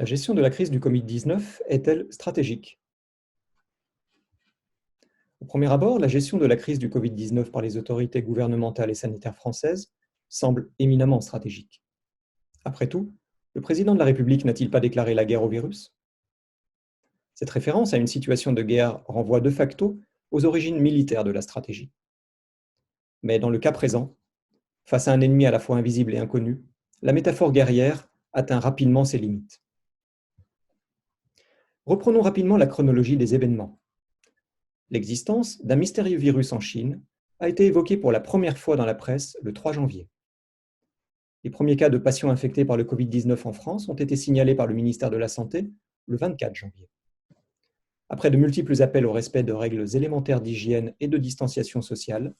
La gestion de la crise du Covid-19 est-elle stratégique? Au premier abord, la gestion de la crise du Covid-19 par les autorités gouvernementales et sanitaires françaises semble éminemment stratégique. Après tout, le président de la République n'a-t-il pas déclaré la guerre au virus? Cette référence à une situation de guerre renvoie de facto aux origines militaires de la stratégie. Mais dans le cas présent, face à un ennemi à la fois invisible et inconnu, la métaphore guerrière atteint rapidement ses limites. Reprenons rapidement la chronologie des événements. L'existence d'un mystérieux virus en Chine a été évoquée pour la première fois dans la presse le 3 janvier. Les premiers cas de patients infectés par le Covid-19 en France ont été signalés par le ministère de la Santé le 24 janvier. Après de multiples appels au respect de règles élémentaires d'hygiène et de distanciation sociale,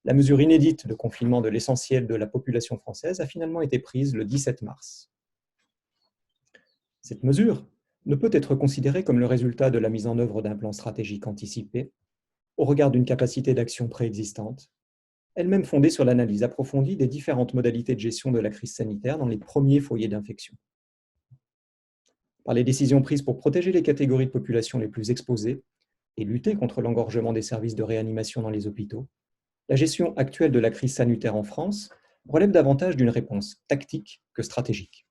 la mesure inédite de confinement de l'essentiel de la population française a finalement été prise le 17 mars. Cette mesure ne peut être considérée comme le résultat de la mise en œuvre d'un plan stratégique anticipé, au regard d'une capacité d'action préexistante, elle-même fondée sur l'analyse approfondie des différentes modalités de gestion de la crise sanitaire dans les premiers foyers d'infection. Par les décisions prises pour protéger les catégories de population les plus exposées et lutter contre l'engorgement des services de réanimation dans les hôpitaux, la gestion actuelle de la crise sanitaire en France relève davantage d'une réponse tactique que stratégique.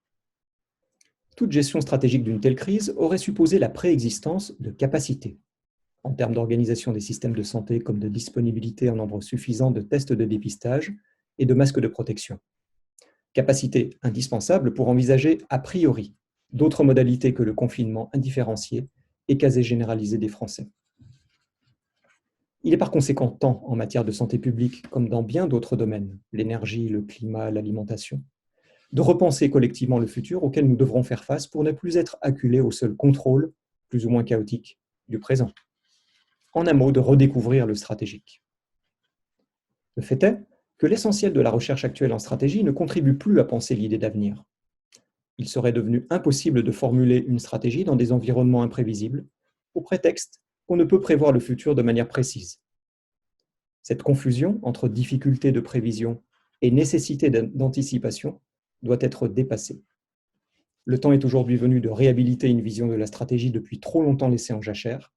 Toute gestion stratégique d'une telle crise aurait supposé la préexistence de capacités, en termes d'organisation des systèmes de santé comme de disponibilité en nombre suffisant de tests de dépistage et de masques de protection. Capacité indispensable pour envisager a priori d'autres modalités que le confinement indifférencié et quasi généralisé des Français. Il est par conséquent temps, en matière de santé publique comme dans bien d'autres domaines, l'énergie, le climat, l'alimentation, de repenser collectivement le futur auquel nous devrons faire face pour ne plus être acculés au seul contrôle, plus ou moins chaotique, du présent. En un mot, de redécouvrir le stratégique. Le fait est que l'essentiel de la recherche actuelle en stratégie ne contribue plus à penser l'idée d'avenir. Il serait devenu impossible de formuler une stratégie dans des environnements imprévisibles, au prétexte qu'on ne peut prévoir le futur de manière précise. Cette confusion entre difficulté de prévision et nécessité d'anticipation doit être dépassée. Le temps est aujourd'hui venu de réhabiliter une vision de la stratégie depuis trop longtemps laissée en jachère,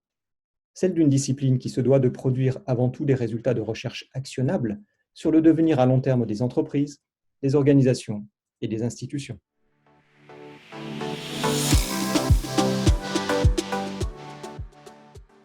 celle d'une discipline qui se doit de produire avant tout des résultats de recherche actionnables sur le devenir à long terme des entreprises, des organisations et des institutions.